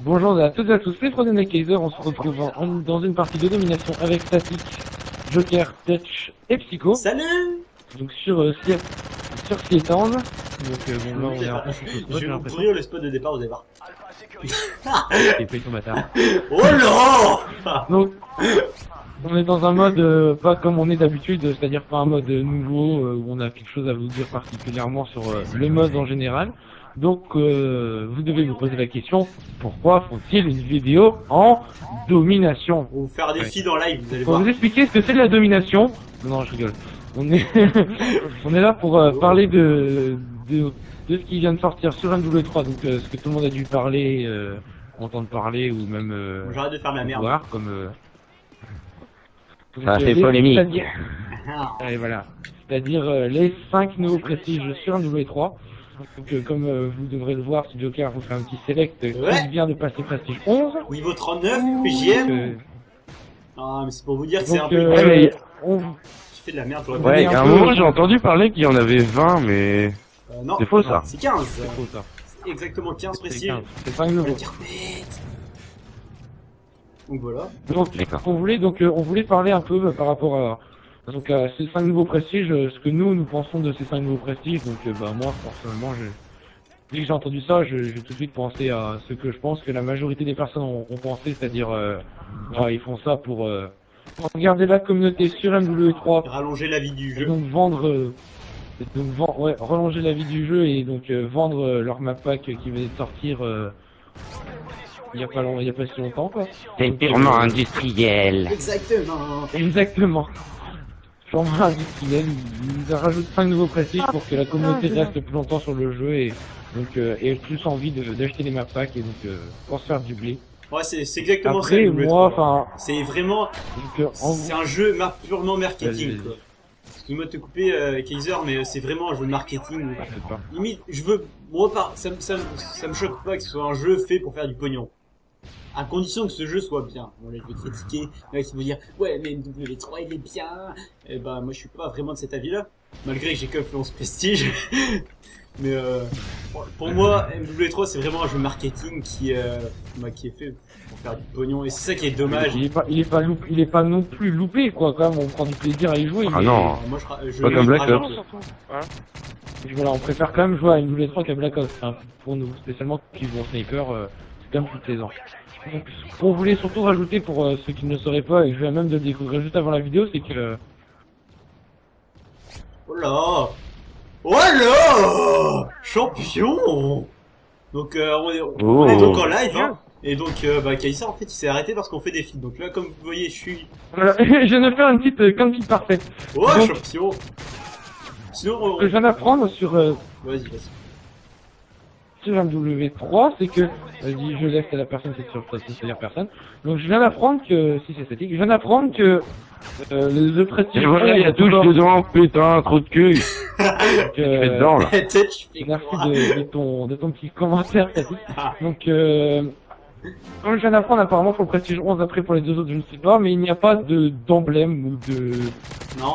Bonjour à toutes et à tous, les Frozen Kaiser, on se retrouve dans une partie de domination avec Static, Joker, Touch et Psycho. Salut. Donc sur Seaton. Donc bon là on est un peu Je vais vous pourrir le spot de départ, vous allez voir. Et puis ton bâtard. Oh non. Donc on est dans un mode pas comme on est d'habitude, c'est-à-dire pas un mode nouveau où on a quelque chose à vous dire particulièrement sur le mode en général. Donc vous devez vous poser la question, pourquoi font-ils une vidéo en domination? On va vous faire des feeds en live, vous allez Pour voir. vous expliquer ce que c'est de la domination. Non, je rigole. On est on est là pour parler de ce qui vient de sortir sur MW3, donc ce que tout le monde a dû parler, entendre parler ou même Bon, j'arrête de faire ma merde. voir comme ça fait polémique. Allez, voilà. C'est-à-dire les 5 nouveaux prestiges sur MW3. Donc comme vous devrez le voir, si Joker vous fait un petit select qui vient de passer prestige 11. Niveau 39, PGM. Ah mais c'est pour vous dire que c'est un peu... mais... Tu fais de la merde pour Ouais, à un moment j'ai entendu parler qu'il y en avait 20, mais... non, c'est faux ça. C'est 15. C'est faux ça. C'est exactement 15 prestiges. C'est 5 nouveaux. Donc voilà. Donc on voulait parler un peu par rapport à ces 5 nouveaux prestiges, ce que nous pensons de ces 5 nouveaux prestiges. Donc moi personnellement, dès que j'ai entendu ça, j'ai tout de suite pensé à ce que je pense que la majorité des personnes ont pensé, c'est-à-dire ils font ça pour garder la communauté sur MW3, rallonger la vie du jeu. donc rallonger la vie du jeu et donc vendre leur map pack qui venait de sortir il y a pas si longtemps quoi. C'est purement industriel. Exactement. Purement industriel, ils rajoutent 5 nouveaux prestiges pour que la communauté reste plus longtemps sur le jeu et donc ait plus envie d'acheter des map packs et donc pour se faire du blé. Ouais, c'est exactement après, ça. Moi, enfin, c'est vraiment, c'est un jeu purement marketing. Quoi. Excuse-moi de te couper, Kaiser, mais c'est vraiment un jeu de marketing. Limite, moi, ça me choque pas que ce soit un jeu fait pour faire du pognon. À condition que ce jeu soit bien. Bon, là, je vais critiquer. Là, ils vont dire, ouais, mais MW3, il est bien. Et bah, moi, je suis pas vraiment de cet avis-là. Malgré que j'ai que 11 prestige. Mais, pour moi, MW3, c'est vraiment un jeu marketing qui est fait pour faire du pognon. Et c'est ça qui est dommage. Il est pas non plus loupé, quoi, quand même. On prend du plaisir à y jouer. Ah non. Moi, pas comme Black Ops. Voilà, on préfère quand même jouer à MW3 qu'à Black Ops. Hein, pour nous, spécialement qui jouent au sniper, c'est quand même plus plaisant. Donc, ce qu'on voulait surtout rajouter pour ceux qui ne le sauraient pas, et je viens même de le découvrir juste avant la vidéo, c'est que... Oh là! Oh là! Champion! Donc on est donc en live, hein. Et donc Kaiser en fait il s'est arrêté parce qu'on fait des feeds. Donc là comme vous voyez je suis... Voilà, je viens de faire une petite candidature parfaite. Oh donc, champion! Sinon ce que je viens d'apprendre sur... Vas-y. Sur MW3, c'est que... Vas-y, je laisse à la personne, c'est-à-dire personne. Donc je viens d'apprendre que... Si c'est statique, je viens d'apprendre que... le prestige... Et voilà, il y a touche dedans, putain, trop de cul. Dedans, là. Merci de ton petit commentaire, Cathy. Donc, comme je viens d'apprendre, apparemment, pour le prestige 11, après pour les deux autres, je ne sais pas, mais il n'y a pas d'emblème ou de... Non.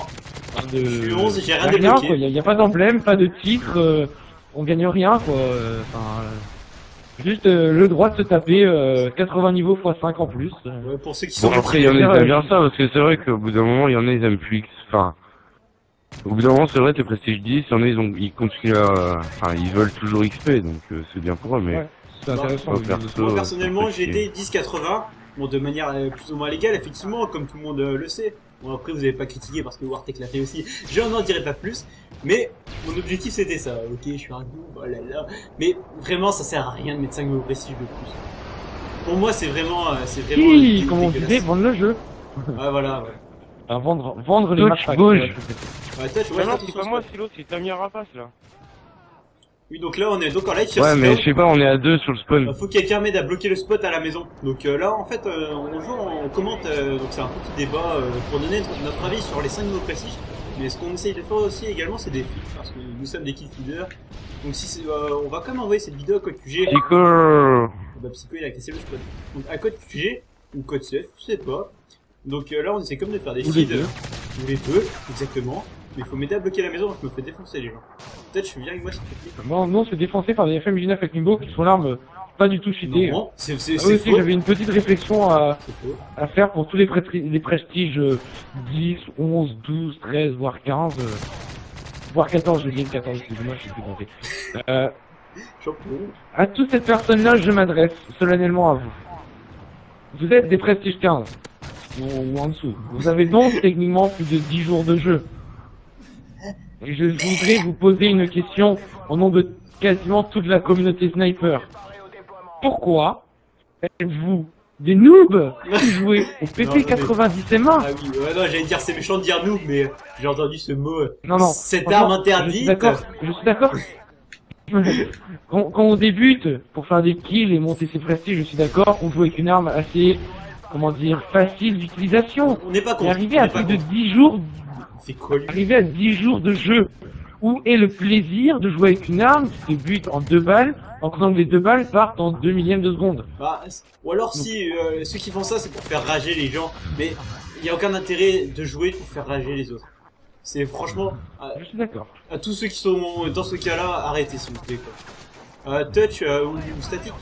Je suis 11 et j'ai rien débloqué. Il n'y a pas d'emblème, pas de titre, on gagne rien, quoi. Juste le droit de se taper 80 niveaux x 5 en plus. Ouais, pour ceux qui sont... Bon, après, il y en a qui aiment bien ça, parce que c'est vrai qu'au bout d'un moment, il y en a, ils aiment plus... Enfin... Au bout d'un moment, c'est vrai, t'es prestige 10, il y en a, ils continuent à... Enfin, ils veulent toujours XP, donc c'est bien pour eux, mais... Ouais, c'est intéressant. Moi, personnellement, j'ai été 10,80. Bon, de manière plus ou moins légale, effectivement, comme tout le monde le sait. Bon, après, vous avez pas critiqué parce que Wartech l'a fait aussi. Je n'en dirai pas plus. Mais, mon objectif, c'était ça. Ok, je suis un goût, oh là là. Mais, vraiment, ça sert à rien de mettre 5 nouveaux prestiges de plus. Pour moi, c'est vraiment... Oui, comme on disait, vendre le jeu. Ouais, voilà, ouais. Ah, vendre les maps. Bouge. Ouais, Touch, ouais, non, c'est pas moi, c'est l'autre, c'est Tamir Rapace, là. Oui, donc là, on est donc en live sur Ouais, mais Skype. je sais pas, on est à 2 sur le spawn. Faut que quelqu'un m'aide à bloquer le spot à la maison. Donc là, en fait, on joue, on commente, donc c'est un petit débat pour donner notre avis sur les 5 nouveaux prestiges. Mais ce qu'on essaye de faire aussi également, c'est des feeds, parce que nous sommes des kill feeders. Donc si on va quand même envoyer cette vidéo à code QG. Psycho. Bah Psycho, il a cassé le spot. Donc à code QG, ou code CF, je sais pas. Donc là, on essaie comme de faire des feeds. Ou les deux, exactement. Mais il faut m'aider à bloquer la maison, donc je me fais défoncer les gens. Touch, viens avec moi s'il te plaît. Bon, non, c'est défoncé par des FMJ9 avec Nimbo qui sont l'arme pas du tout cheatées. Non, c'est aussi, faux. j'avais une petite réflexion à faire pour tous les prestiges 10, 11, 12, 13, voire 15, voire 14, je dis 14, excusez-moi, je sais plus compter. À toutes ces personnes-là, je m'adresse solennellement à vous. Vous êtes des prestiges 15, ou en dessous. Vous avez donc techniquement plus de 10 jours de jeu. Et je voudrais vous poser une question au nom de quasiment toute la communauté sniper. Pourquoi êtes-vous des noobs qui jouez au PP90M1? Ah oui, ouais, non, j'allais dire c'est méchant de dire noob, mais j'ai entendu ce mot. Non, non. Cette arme interdite. Je suis d'accord. Quand on débute pour faire des kills et monter ses prestiges, je suis d'accord, on joue avec une arme assez, comment dire, facile d'utilisation. On n'est pas contre. Et arriver à plus de 10 jours, arriver à 10 jours de jeu, où est le plaisir de jouer avec une arme qui te bute en 2 balles, en que les 2 balles partent en 2 millièmes de seconde. Bah, ou alors si ceux qui font ça c'est pour faire rager les gens, mais il n'y a aucun intérêt de jouer pour faire rager les autres. C'est franchement, je suis d'accord. À tous ceux qui sont dans ce cas-là, arrêtez s'il vous plaît quoi. Touch ou Static,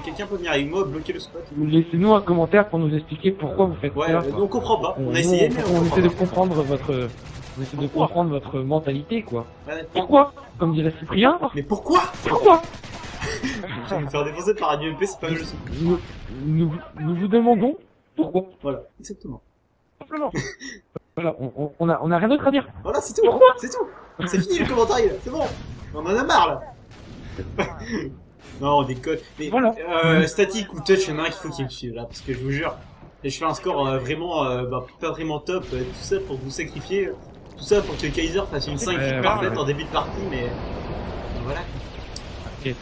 quelqu'un peut venir avec moi bloquer le spot. Laissez-nous un commentaire pour nous expliquer pourquoi vous faites ça. Ouais, on comprend pas. On a essayé mais on essaie de comprendre votre mentalité quoi. Pourquoi? Comme dirait Cyprien. Mais pourquoi? Pourquoi? Je vais me faire défoncer par un UMP, c'est pas le leçon. Nous vous demandons pourquoi. Voilà, exactement. Simplement. Voilà, on a rien d'autre à dire. Voilà, c'est tout. Pourquoi? C'est tout. C'est fini le commentaire, c'est bon. On en a marre là. Non, on déconne. Mais voilà. Static ou Touch, il y en a un qu'il faut qu'il me suive là, parce que je vous jure, je fais un score vraiment, pas vraiment top, tout ça pour vous sacrifier, tout ça pour que Kaiser fasse une 5 feed parfaite en début de partie, mais voilà. Ok.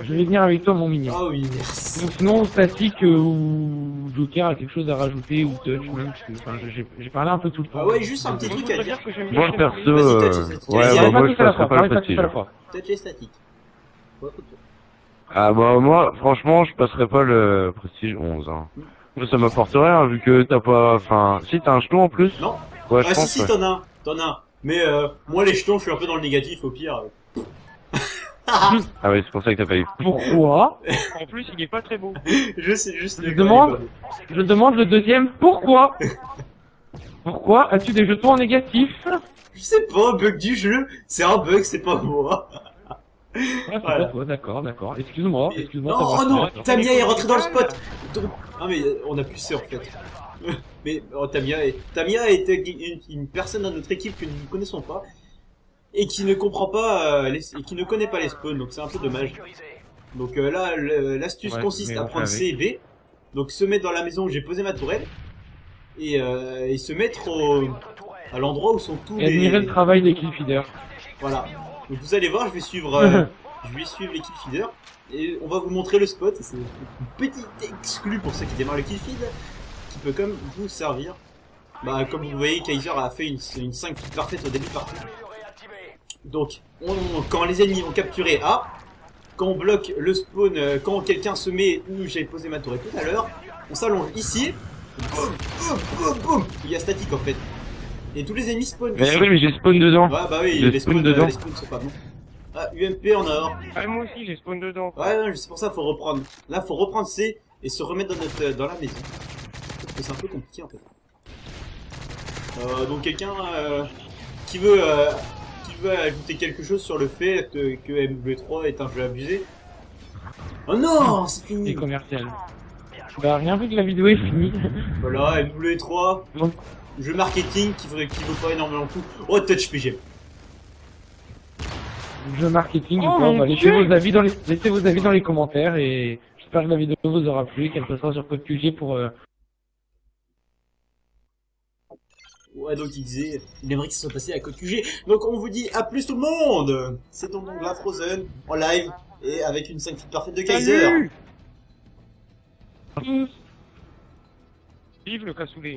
Je vais venir avec toi mon mignon. Ah oui, merci. Donc sinon, Static ou Joker a quelque chose à rajouter, ou Touch même, parce que enfin, j'ai parlé un peu tout le temps. Ah ouais, juste un petit truc à dire. Moi perso, ouais, bah, moi je passerai pas le prestige. Touch et Static. Ah bah moi, franchement, je passerai pas le prestige 11. Hein. Ça m'apporte rien vu que t'as pas... Enfin, si t'as un jeton en plus. Non. Ouais, ah si, t'en as un. Mais moi les jetons, je suis un peu dans le négatif au pire. Ah ouais, c'est pour ça que t'as pas eu. Pourquoi? En plus, il est pas très beau. Je sais juste. Je demande le deuxième, pourquoi? Pourquoi as-tu des jetons en négatif? Je sais pas, bug du jeu. C'est un bug, c'est pas moi. Ah, c'est pas toi, d'accord. Excuse-moi. Non, non, Tamia est rentré dans le spot. Ah mais on a plus C en fait. Mais Tamia est une personne dans notre équipe que nous ne connaissons pas. Et qui ne comprend pas, et qui ne connaît pas les spawns, donc c'est un peu dommage. Donc là, l'astuce consiste à prendre C et B, donc se mettre dans la maison où j'ai posé ma tourelle, et se mettre à l'endroit où sont tous les... Et admirer le travail des killfeeders. Voilà. Donc vous allez voir, je vais suivre les killfeeders, et on va vous montrer le spot, c'est une petite exclue pour ceux qui démarrent le killfeed, qui peut comme vous servir. Bah comme vous voyez, Kaiser a fait une 5 feed parfaite au début de partie. Donc, quand les ennemis ont capturé A, quand on bloque le spawn, quand quelqu'un se met où j'ai posé ma tourelle tout à l'heure, on s'allonge ici, boum, boum, il y a Static en fait. Et tous les ennemis spawnent ici. Oui, mais j'ai spawn dedans. Ouais, bah oui, les spawns sont pas bons. Ah, UMP en or. Ah, moi aussi, j'ai spawn dedans. Ouais, non, c'est pour ça, faut reprendre. Là, faut reprendre C et se remettre dans la maison. Parce que c'est un peu compliqué en fait. Donc quelqu'un qui veut ajouter quelque chose sur le fait que MW3 est un jeu abusé. Oh non, c'est fini. C'est commercial. Bah rien vu que la vidéo est finie. Voilà, MW3, jeu marketing qui vaut pas énormément de coups. Oh, Touch PG. Jeu marketing, bah, laissez vos avis dans les commentaires et j'espère que la vidéo vous aura plu et qu'elle passera sur Code QG pour... Ouais, donc il aimerait que ça soit passé à Code QG. Donc on vous dit à plus tout le monde. C'est donc la Frozen en live et avec une 5 feed parfaite de Kaiser. Vive le cassoulet.